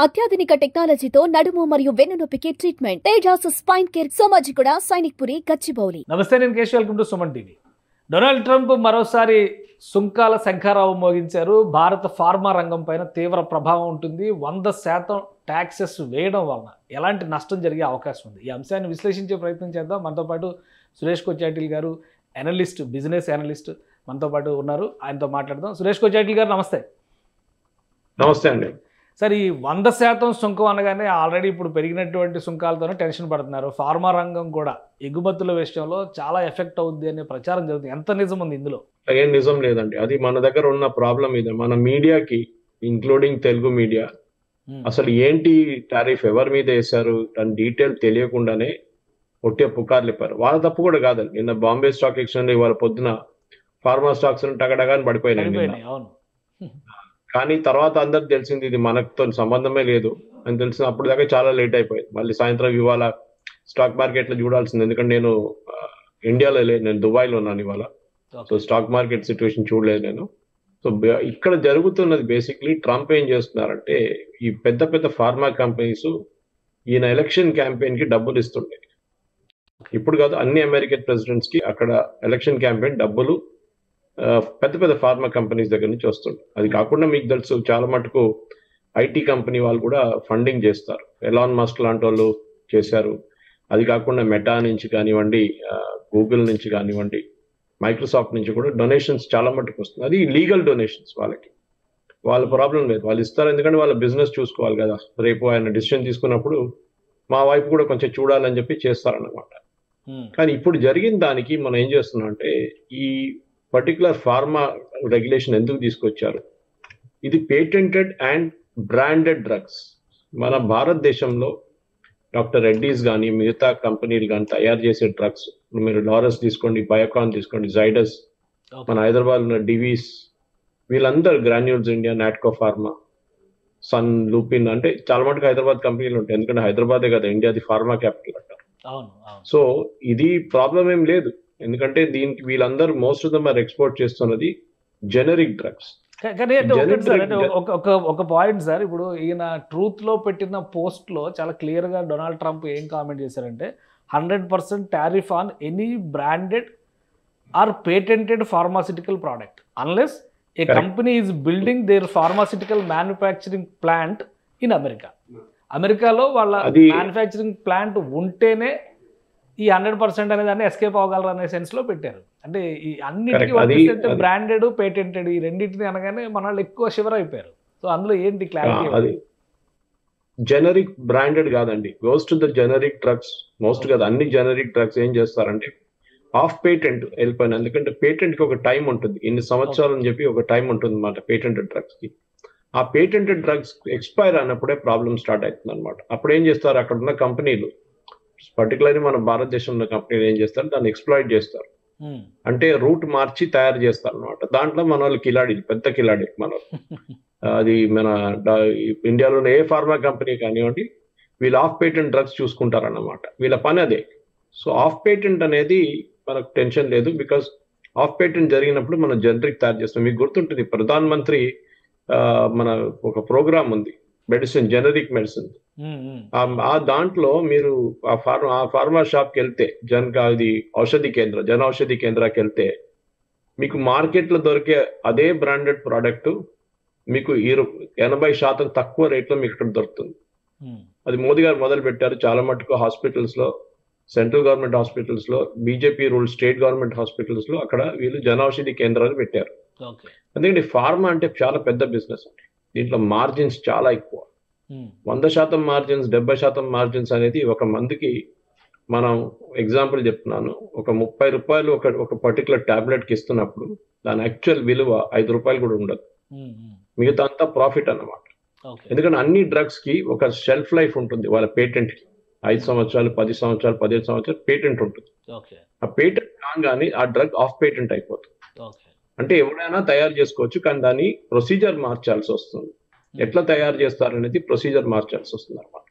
అత్యాధునిక టెక్నాలజీతో నడుము మరియు వెన్నునొప్పికి treatment. Tejas spine care, Somajiguda, Sainikpuri, Gachibowli. నమస్తే, నేను Keshav. Welcome to Suman TV. Donald Trump మరోసారి సుంకాల శంఖారావం మోగించారు. భారత ఫార్మా రంగం పైన తీవ్ర ప్రభావం ఉంటుంది. 100% ట్యాక్సెస్ వేయడం వలన ఎలాంటి నష్టం జరిగే అవకాశం ఉంది. ఈ అంశాన్ని విశ్లేషించే ప్రయత్నం చేద్దాం. మనతో పాటు సురేష్ కొచ్చాటిల్ గారు, అనలిస్ట్, బిజినెస్ అనలిస్ట్ మనతో పాటు ఉన్నారు. ఆయనతో మాట్లాడదాం. సురేష్ కొచ్చాటిల్ గారు, నమస్తే. నమస్తే అండి. సార్, ఈ 100% సుంకం అనగానే ఆల్రెడీ ఇప్పుడు పెరిగినటువంటి సుంకాలతోనే టెన్షన్ పడుతున్నారు. ఫార్మా రంగం కూడా ఎగుమతుల విషయంలో చాలా ఎఫెక్ట్ అవుద్ది అనే ప్రచారం జరుగుతుంది. ఎంత నిజం ఉంది ఇందులో? ఏం నిజం లేదండి. అది మన దగ్గర ఉన్న ప్రాబ్లం ఇది. మన మీడియాకి, ఇంక్లూడింగ్ తెలుగు మీడియా, అసలు ఏంటి టారిఫ్ ఎవరి మీద వేశారు అని డీటెయిల్ తెలియకుండానే ఒట్టే పుకార్లు ఇప్పారు. వాళ్ళ తప్పు కూడా కాదండి. నిన్న బాంబే స్టాక్ ఎక్స్చేంజ్ ఇవాళ పొద్దున ఫార్మా స్టాక్స్ టగడగాని పడిపోయినాయి. అవును. కానీ తర్వాత అందరికి తెలిసింది ఇది మనతో సంబంధమే లేదు అని తెలిసిన అప్పుడు దాకా చాలా లేట్ అయిపోయింది. మళ్ళీ సాయంత్రం ఇవాళ స్టాక్ మార్కెట్లో చూడాల్సింది. ఎందుకంటే నేను ఇండియాలో లేదు, నేను దుబాయ్లో ఉన్నాను ఇవాళ. సో స్టాక్ మార్కెట్ సిచ్యువేషన్ చూడలేదు నేను. సో ఇక్కడ జరుగుతున్నది బేసిక్లీ ట్రంప్ ఏం చేస్తున్నారంటే, ఈ పెద్ద పెద్ద ఫార్మా కంపెనీస్ ఈయన ఎలక్షన్ క్యాంపెయిన్ కి డబ్బులు ఇస్తుండే. ఇప్పుడు కాదు, అన్ని అమెరికన్ ప్రెసిడెంట్స్ కి అక్కడ ఎలక్షన్ క్యాంపెయిన్ డబ్బులు పెద్ద పెద్ద ఫార్మా కంపెనీస్ దగ్గర నుంచి వస్తుంది. అది కాకుండా మీకు తెలుసు, చాలా మటుకు ఐటీ కంపెనీ వాళ్ళు కూడా ఫండింగ్ చేస్తారు. ఎలాన్ మస్క్ లాంటి వాళ్ళు చేశారు. అది కాకుండా మెటా నుంచి కానివ్వండి, గూగుల్ నుంచి కానివ్వండి, మైక్రోసాఫ్ట్ నుంచి కూడా డొనేషన్స్ చాలా మటుకు వస్తుంది. అది లీగల్ డొనేషన్స్. వాళ్ళ ప్రాబ్లం లేదు, వాళ్ళు ఇస్తారు. ఎందుకంటే వాళ్ళ బిజినెస్ చూసుకోవాలి కదా. రేపు ఆయన డిసిషన్ తీసుకున్నప్పుడు మా వైపు కూడా కొంచెం చూడాలని చెప్పి చేస్తారన్నమాట. కానీ ఇప్పుడు జరిగిన దానికి మనం ఏం చేస్తున్నాం అంటే, ఈ పర్టికులర్ ఫార్మా రెగ్యులేషన్ ఎందుకు తీసుకొచ్చారు? ఇది పేటెంటెడ్ అండ్ బ్రాండెడ్ డ్రగ్స్. మన భారతదేశంలో డాక్టర్ రెడ్డీస్ కానీ మిగతా కంపెనీలు కానీ తయారు చేసే డ్రగ్స్, మీరు లారస్ తీసుకోండి, బయోకాన్ తీసుకోండి, జైడస్, మన హైదరాబాద్ ఉన్న డివీస్, వీళ్ళందరూ, Granules India, Natco pharma, Sun Lupin, అంటే చాలా మటుకు హైదరాబాద్ కంపెనీలు ఉంటాయి. ఎందుకంటే హైదరాబాదే కదా ఇండియాది ఫార్మా క్యాపిటల్ అంటారు. సో ఇది ప్రాబ్లం ఏం లేదు. ఎందుకంటే దీనికి వీళ్ళందరూ most of them are export చేస్తున్నది జెనరిక్ డ్రగ్స్. కానీ ఒక పాయింట్ సార్, ఇప్పుడు ఈయన ట్రూత్ లో పెట్టిన పోస్ట్ లో చాలా క్లియర్ గా డొనాల్డ్ ట్రంప్ ఏం కామెంట్ చేశారంటే, 100% tariff on any branded or patented pharmaceutical product unless a company is building their pharmaceutical manufacturing plant in America. అమెరికాలో వాళ్ళ మ్యానుఫ్యాక్చరింగ్ ప్లాంట్ ఉంటేనే ఈ 100% అనే దాన్ని ఎస్కేప్ అవ్వగలరు అనే సెన్స్ లో పెట్టారు. అంటే ఈ అన్నిటికీ బ్రాండెడ్, పేటెంటెడ్ ఈ రెండింటిని అనగానే మన వాళ్ళు ఎక్కువ షివర్ అయిపోయారు. సో అందులో ఏంటి క్లారిటీ? అది జెనరిక్ బ్రాండెడ్ కాదండి, goes to the generic drugs. Most కదా అన్ని జెనరిక్ డ్రగ్స్ ఏం చేస్తారంటే ఆఫ్ పేటెంట్ వెళ్ళిపోయిన. ఎందుకంటే పేటెంట్ కి ఒక టైం ఉంటుంది, ఇన్ని సంవత్సరాలు అని చెప్పి ఒక టైం ఉంటుంది అన్నమాట పేటెంటెడ్ డ్రగ్స్ కి. ఆ పేటెంటెడ్ డ్రగ్స్ ఎక్స్పైర్ అయినప్పుడే ప్రాబ్లం స్టార్ట్ అవుతుంది అనమాట. అప్పుడు ఏం చేస్తారు, అక్కడ ఉన్న కంపెనీలు, పర్టికులర్లీ మన భారతదేశంలో కంపెనీలు ఏం చేస్తారు, దాన్ని ఎక్స్ప్లాయిట్ చేస్తారు. అంటే రూట్ మార్చి తయారు చేస్తారు అనమాట. దాంట్లో మన వాళ్ళు కిలాడీలు, పెద్ద కిలాడీలు మన అది మన ఇండియాలో ఏ ఫార్మా కంపెనీ కానివ్వండి, వీళ్ళు ఆఫ్ పేటెంట్ డ్రగ్స్ చూసుకుంటారన్నమాట. వీళ్ళ పని అదే. సో ఆఫ్ పేటెంట్ అనేది మనకు టెన్షన్ లేదు, బికాస్ ఆఫ్ పేటెంట్ జరిగినప్పుడు మనం జనరిక్ తయారు చేస్తాం. మీకు గుర్తుంటుంది, ప్రధాన మంత్రి మన ఒక ప్రోగ్రామ్ ఉంది, మెడిసిన్, జనరిక్ మెడిసిన్. ఆ దాంట్లో మీరు ఆ ఫార్మా షాప్కి వెళ్తే, అది జన ఔషధి కేంద్రాకి వెళ్తే మీకు మార్కెట్లో దొరికే అదే బ్రాండెడ్ ప్రోడక్ట్ మీకు 80% తక్కువ రేట్లో మీకు ఇక్కడ దొరుకుతుంది. అది మోదీ గారు మొదలు పెట్టారు. చాలా మటుకు హాస్పిటల్స్ లో, సెంట్రల్ గవర్నమెంట్ హాస్పిటల్స్ లో, BJP rule state government hospitals లో అక్కడ వీళ్ళు జన ఔషధి కేంద్రాలు పెట్టారు. ఎందుకంటే ఫార్మా అంటే చాలా పెద్ద బిజినెస్ అండి. దీంట్లో మార్జిన్స్ చాలా ఎక్కువ. 100% మార్జిన్స్, 70% మార్జిన్స్ అనేది ఒక మందికి, మనం ఎగ్జాంపుల్ చెప్తున్నాను, ఒక 30 రూపాయలు ఒక పర్టికులర్ టాబ్లెట్ కి ఇస్తున్నప్పుడు దాని యాక్చువల్ విలువ 5 రూపాయలు కూడా ఉండదు. మిగతా అంతా ప్రాఫిట్ అన్నమాట. ఎందుకంటే అన్ని డ్రగ్స్ కి ఒక షెల్ఫ్ లైఫ్ ఉంటుంది. వాళ్ళ పేటెంట్ కి 5 సంవత్సరాలు, 10 సంవత్సరాలు, 15 సంవత్సరాలు పేటెంట్ ఉంటుంది. ఆ పేటెంట్ కాగానే ఆ డ్రగ్ ఆఫ్ పేటెంట్ అయిపోతుంది. అంటే ఎవరైనా తయారు చేసుకోవచ్చు, కానీ దాని ప్రొసీజర్ మార్చాల్సి వస్తుంది. ఎట్లా తయారు చేస్తారనేది ప్రొసీజర్ మార్చాల్సి వస్తుంది అనమాట.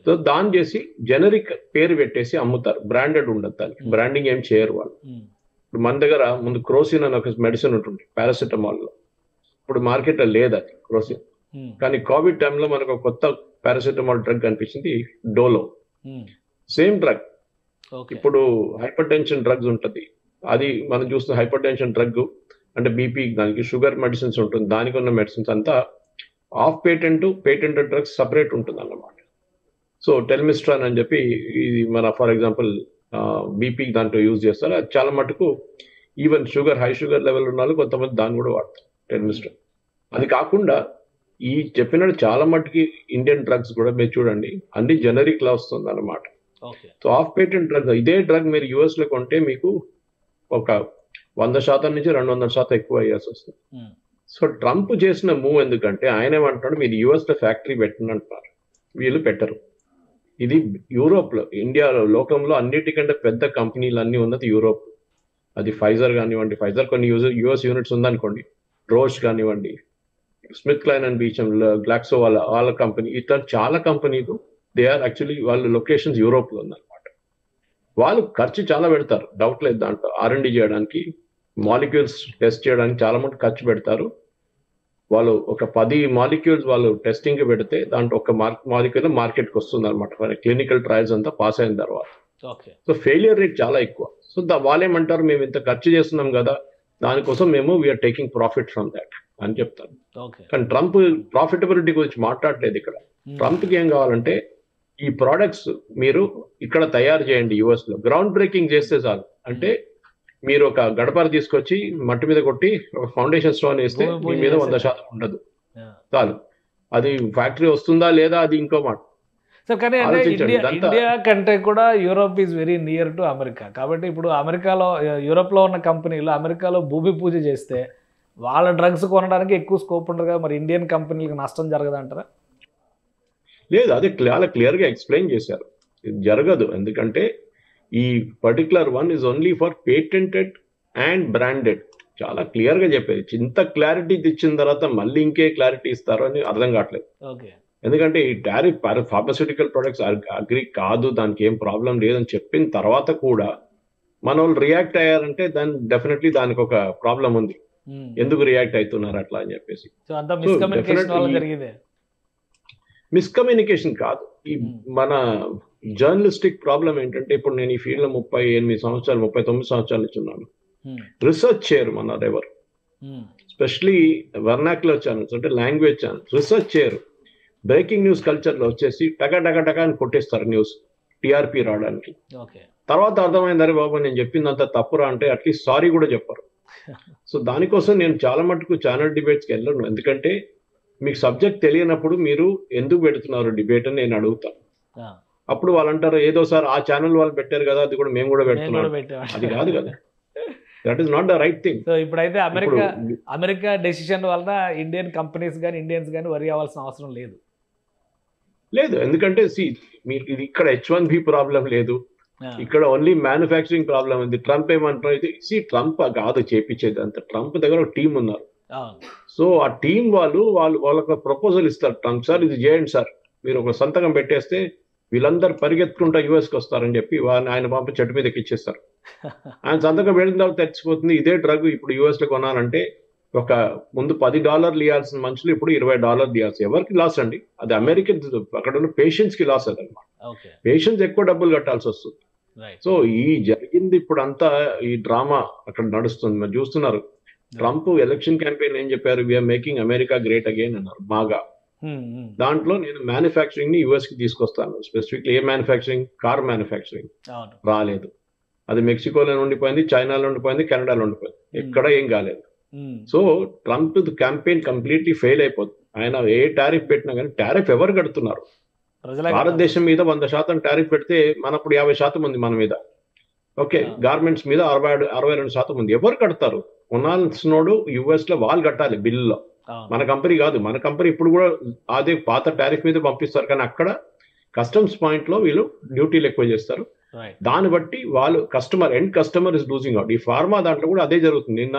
సో దాన్ని చేసి జెనరిక్ పేరు పెట్టేసి అమ్ముతారు. బ్రాండెడ్ ఉండదు, దానికి బ్రాండింగ్ ఏం చేయరు వాళ్ళు. ఇప్పుడు మన దగ్గర ముందు క్రోసిన్ అని ఒక మెడిసిన్ ఉంటుంది పారాసిటమాల్ లో. ఇప్పుడు మార్కెట్లో లేదు అది క్రోసిన్. కానీ కోవిడ్ టైంలో మనకు ఒక కొత్త పారాసిటమాల్ డ్రగ్ కనిపించింది, డోలో. Same drug. ఇప్పుడు హైపర్ టెన్షన్ డ్రగ్స్ ఉంటుంది, అది మనం చూస్తున్న హైపర్ టెన్షన్ డ్రగ్ అంటే బీపీ, దానికి షుగర్ మెడిసిన్స్ ఉంటుంది, దానికి ఉన్న మెడిసిన్స్ అంతా off patent, patented drugs separate ఉంటుంది అన్నమాట. సో టెల్మిస్ట్రాన్ అని చెప్పి ఇది మన ఫర్ ఎగ్జాంపుల్ బీపీ దాంట్లో యూజ్ చేస్తారు. అది చాలా మటుకు even sugar, high sugar level ఉన్న వాళ్ళు కొంతమంది దాన్ని కూడా వాడతారు, టెల్మిస్ట్రాన్. అది కాకుండా ఈ చెప్పినట్టు చాలా మటుకి ఇండియన్ డ్రగ్స్ కూడా మీరు చూడండి అన్ని జనరిక్ లా వస్తుంది అన్నమాట. సో ఆఫ్ పేటెంట్ డ్రగ్, ఇదే డ్రగ్ మీరు యుఎస్ లో కొంటే మీకు ఒక 100% నుంచి 200% ఎక్కువ అయ్యాల్సి వస్తుంది. సో ట్రంప్ చేసిన మూవ్ ఎందుకంటే ఆయన ఏమంటున్నాడు, మీరు యుఎస్ లో ఫ్యాక్టరీ పెట్టండి అంటున్నారు, వీళ్ళు పెట్టరు. ఇది యూరోప్ లో, ఇండియాలో, లోకంలో అన్నిటికంటే పెద్ద కంపెనీలు అన్ని ఉన్నది యూరోప్. అది ఫైజర్ కానివ్వండి, ఫైజర్ కొన్ని యుఎస్ యూనిట్స్ ఉందనుకోండి, రోష్ కానివ్వండి, స్మిత్ క్లైన్ అండ్ బీచమ్, గ్లాక్సో వాళ్ళ కంపెనీ, ఇట్లా చాలా కంపెనీలు దే ఆర్ యాక్చువల్లీ వాళ్ళ లొకేషన్స్ యూరోప్ లో ఉందన్నమాట. వాళ్ళు ఖర్చు చాలా పెడతారు, డౌట్ లేదు దాంట్లో. R&D చేయడానికి, మాలిక్యూల్స్ టెస్ట్ చేయడానికి చాలా మంది ఖర్చు పెడతారు. వాళ్ళు ఒక 10 మాలిక్యూల్స్ వాళ్ళు టెస్టింగ్ కి పెడితే దాంట్లో ఒక మాలిక్యూల్ మార్కెట్కి వస్తుంది అనమాట, క్లినికల్ ట్రయల్స్ అంతా పాస్ అయిన తర్వాత. సో ఫెయిలియర్ రేట్ చాలా ఎక్కువ. సో వాళ్ళేమంటారు, మేము ఇంత ఖర్చు చేస్తున్నాం కదా, దానికోసం మేము we're taking profit from that అని చెప్తారు. కానీ ట్రంప్ ప్రాఫిటబిలిటీ గురించి మాట్లాడలేదు ఇక్కడ. ట్రంప్కి ఏం కావాలంటే, ఈ ప్రోడక్ట్స్ మీరు ఇక్కడ తయారు చేయండి, యుఎస్ లో గ్రౌండ్ బ్రేకింగ్ చేస్తే చాలు. అంటే మీరు ఒక గడపర తీసుకొచ్చి మట్టి మీద కొట్టి ఒక ఫౌండేషన్ స్టోన్ వేస్తే మీ మీద 100% ఉండదు, చాలు. అది ఫ్యాక్టరీ వస్తుందా లేదా అది ఇంకో మాట. సో కానీ ఇండియా కంటే కూడా Europe is very near to America. కాబట్టి ఇప్పుడు అమెరికాలో, యూరోప్లో ఉన్న కంపెనీలు అమెరికాలో భూమి పూజ చేస్తే వాళ్ళ డ్రగ్స్ కొనడానికి ఎక్కువ స్కోప్ ఉంటుంది కదా, మరి ఇండియన్ కంపెనీలకు నష్టం జరగదంటారా? లేదు, అది చాలా క్లియర్గా ఎక్స్ప్లెయిన్ చేశారు, ఇది జరగదు. ఎందుకంటే ఈ particular one is only for patented and branded. చాలా క్లియర్గా చెప్పేది. ఇంత క్లారిటీ ఇచ్చిన తర్వాత మళ్ళీ ఇంకే క్లారిటీ ఇస్తారో అని అర్థం కావట్లేదు. ఎందుకంటే ఈ టారిఫ్ ఫార్మస్యూటికల్ ప్రొడక్ట్స్ అగ్రి కాదు, దానికి ఏం ప్రాబ్లం లేదని చెప్పిన తర్వాత కూడా మన వాళ్ళు రియాక్ట్ అయ్యారంటే దాని డెఫినెట్లీ దానికి ఒక ప్రాబ్లం ఉంది. ఎందుకు రియాక్ట్ అవుతున్నారు అట్లా అని చెప్పేసి. మిస్కమ్యూనికేషన్ కాదు, ఈ మన జర్నలిస్టిక్ ప్రాబ్లం ఏంటంటే, ఇప్పుడు నేను ఈ ఫీల్డ్ లో 38 సంవత్సరాలు, 39 సంవత్సరాల నుంచి ఉన్నాను. రిసర్చ్ చేయరు మన ఎవరు, ఎస్పెషలీ వర్నాక్యులర్ ఛానల్స్ అంటే లాంగ్వేజ్ ఛానల్స్ రీసెర్చ్ చేయరు. బ్రేకింగ్ న్యూస్ కల్చర్ లో వచ్చేసి టకా అని కొట్టేస్తారు న్యూస్, టీఆర్పీ రావడానికి. తర్వాత అర్థమైందరే బాబు నేను చెప్పిందంతా తప్పురా అంటే అట్లీస్ట్ సారీ కూడా చెప్పరు. సో దానికోసం నేను చాలా మటుకు ఛానల్ డిబేట్స్కి వెళ్ళను. ఎందుకంటే మీకు సబ్జెక్ట్ తెలియనప్పుడు మీరు ఎందుకు పెడుతున్నారు డిబేట్ అని నేను అడుగుతాను. అప్పుడు వాళ్ళు అంటారు, ఏదో సార్ ఆ ఛానల్ వాళ్ళు పెట్టారు కదా, అది కూడా మేము కూడా పెడుతున్నాం. అది కాదు కదా, that is not the right thing. So ఇప్పుడైతే అమెరికా డెసిషన్ వలన ఇండియన్ కంపెనీస్ కానీ ఇండియన్స్ కానీ వరి అవ్వాల్సిన అవసరం లేదు. ఎందుకంటే మీరు ఇది ఇక్కడ H1B ప్రాబ్లం లేదు, ఇక్కడ ఓన్లీ మ్యానుఫ్యాక్చరింగ్ ప్రాబ్లం ఉంది. ట్రంప్ ఏమంటారు, ఇది ట్రంప్ కాదు చేపించేది అంత, ట్రంప్ దగ్గర ఒక టీం ఉన్నారు. సో ఆ టీం వాళ్ళకి ప్రపోజల్ ఇస్తారు, ట్రంప్ సార్ ఇది చేయండి సార్, మీరు ఒక సంతకం పెట్టేస్తే వీళ్ళందరూ పరిగెత్తుకుంటా యూఎస్కి వస్తారని చెప్పి ఆయన పంపి చెట్టు మీదకి ఇచ్చేస్తారు. ఆయన సంతకం పెట్టిన తర్వాత తెచ్చిపోతుంది. ఇదే డ్రగ్ ఇప్పుడు యూఎస్ లో కొనాలంటే ఒక ముందు $10 ఇవ్వాల్సిన మనుషులు ఇప్పుడు $20 ఇవ్వాల్సి. ఎవరికి లాస్ అండి? అది అమెరికన్, అక్కడ ఉన్న పేషెంట్స్ కి లాస్ అది అనమాట. పేషెంట్స్ ఎక్కువ డబ్బులు కట్టాల్సి వస్తుంది. సో ఈ జరిగింది ఇప్పుడు అంతా ఈ డ్రామా అక్కడ నడుస్తుంది. మరి చూస్తున్నారు, ట్రంప్ ఎలక్షన్ క్యాంపెయిన్ ఏం చెప్పారు, we're making America great again అన్నారు బాగా. దాంట్లో నేను మ్యానుఫ్యాక్చరింగ్ ని యుఎస్ కి తీసుకొస్తాను. స్పెసిఫిక్లీ ఏ మ్యానుఫ్యాక్చరింగ్? కార్ మ్యానుఫ్యాక్చరింగ్ రాలేదు. అది మెక్సికోలో ఉండిపోయింది, చైనాలో ఉండిపోయింది, కెనడాలో ఉండిపోయింది, ఎక్కడ ఏం కాలేదు. So Trump campaign completely fail అయిపోతుంది. ఆయన ఏ టారిఫ్ పెట్టినా కానీ, టారిఫ్ ఎవరు కడుతున్నారు? భారతదేశం మీద 100% టారిఫ్ పెడితే మనప్పుడు 50% ఉంది మన మీద. ఓకే, గార్మెంట్స్ మీద 62% ఉంది. ఎవరు కడతారు? కొనాల్సినోడు యుఎస్ లో వాళ్ళు కట్టాలి బిల్లులో, మన కంపెనీ కాదు. మన కంపెనీ ఇప్పుడు కూడా అదే పాత టారిఫ్ మీద పంపిస్తారు, కానీ అక్కడ కస్టమ్స్ పాయింట్ లో వీళ్ళు డ్యూటీలు ఎక్కువ చేస్తారు. దాన్ని బట్టి వాళ్ళు end customer is losing out. ఈ ఫార్మా దాంట్లో కూడా అదే జరుగుతుంది. నిన్న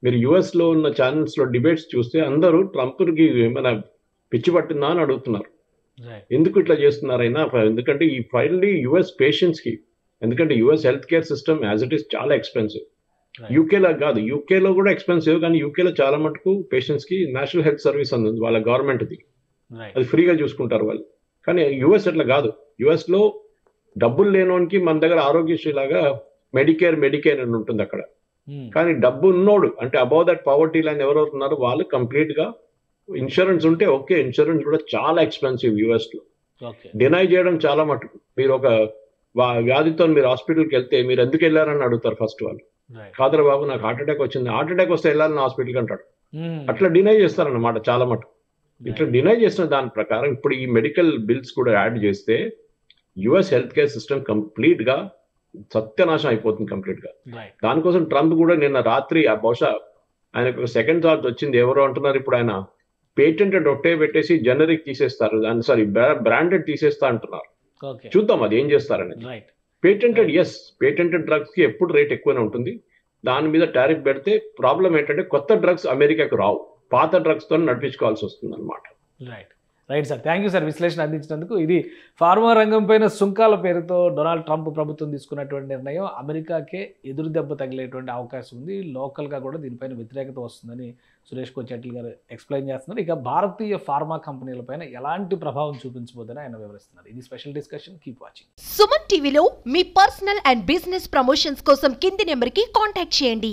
మీరు యుఎస్ లో ఉన్న ఛానల్స్ లో డిబేట్స్ చూస్తే అందరూ ట్రంప్కి ఏమైనా పిచ్చి పట్టిందా అని అడుగుతున్నారు. ఎందుకు ఇట్లా చేస్తున్నారైనా? ఎందుకంటే ఈ ఫైనల్లీ యుఎస్ పేషెంట్స్ కి, ఎందుకంటే US health care system as it is చాలా ఎక్స్పెన్సివ్. యూకేలో కాదు, యూకేలో కూడా ఎక్స్పెన్సివ్, కానీ యూకేలో చాలా మటుకు పేషెంట్స్ కి నేషనల్ హెల్త్ సర్వీస్ ఉంది వాళ్ళ గవర్నమెంట్ది, అది ఫ్రీగా చూసుకుంటారు వాళ్ళు. కానీ యుఎస్ అట్లా కాదు. యుఎస్ లో డబ్బులు లేనోనికి మన దగ్గర ఆరోగ్యశ్రీ లాగా మెడికేర్ అని ఉంటుంది అక్కడ. కానీ డబ్బు ఉన్నోడు అంటే అబౌవ్ దట్ పావర్టీ లైన్ ఎవరెవరు ఉన్నారో వాళ్ళు కంప్లీట్ గా ఇన్సూరెన్స్ ఉంటే ఓకే. ఇన్సూరెన్స్ కూడా చాలా ఎక్స్పెన్సివ్ యుఎస్ లో. డినై చేయడం చాలా మటుకు. మీరు ఒక వ్యాధితో మీరు హాస్పిటల్కి వెళ్తే మీరు ఎందుకు వెళ్ళారని అడుగుతారు ఫస్ట్ వాళ్ళు. కాదరా బాబు నాకు హార్ట్ అటాక్ వచ్చింది, హార్ట్ అటాక్ వస్తే వెళ్ళాలని హాస్పిటల్కి అంటాడు. అట్లా డినై చేస్తారన్నమాట చాలా మటుకు. ఇట్లా డినై చేసిన దాని ప్రకారం ఇప్పుడు ఈ మెడికల్ బిల్స్ కూడా యాడ్ చేస్తే US health care system complete గా సత్యనాశం అయిపోతుంది కంప్లీట్ గా. దానికోసం ట్రంప్ కూడా నిన్న రాత్రి బహుశా ఆయనకు ఒక సెకండ్ థాట్ వచ్చింది. ఎవరో అంటున్నారు ఇప్పుడు ఆయన పేటెంటెడ్ ఒట్టే పెట్టేసి జనరిక్ తీసేస్తారు, సారీ బ్రాండెడ్ తీసేస్తా అంటున్నారు. చూద్దాం అది ఏం చేస్తారని. పేటెంటెడ్ పేటెంటెడ్ డ్రగ్స్ కి ఎప్పుడు రేట్ ఎక్కువనే ఉంటుంది. దాని మీద టారిఫ్ పెడితే ప్రాబ్లం ఏంటంటే కొత్త డ్రగ్స్ అమెరికాకు రావు, పాత డ్రగ్స్ తో నడిపించుకోవాల్సి వస్తుంది అనమాట. Right sir, thank you sir విశ్లేషణ అందించినందుకు. ఇది ఫార్మా రంగం పైన సుంకాల పేరుతో డొనాల్డ్ ట్రంప్ ప్రభుత్వం తీసుకున్నటువంటి నిర్ణయం అమెరికాకే ఎదురు దెబ్బ తగిలేటువంటి అవకాశం ఉంది. లోకల్గా కూడా దీనిపైన వ్యతిరేకత వస్తుందని సురేష్ కోచెట్ల గారు ఎక్స్ప్లెయిన్ చేస్తున్నారు. ఇక భారతీయ ఫార్మా కంపెనీలపైన ఎలాంటి ప్రభావం చూపించబోదని ఆయన వివరిస్తున్నారు. ఇది special discussion, keep watching. Suman టీవీలో మీ పర్సనల్ అండ్ బిజినెస్ ప్రమోషన్స్ కోసం కింది నెంబర్కి కాంటాక్ట్ చేయండి.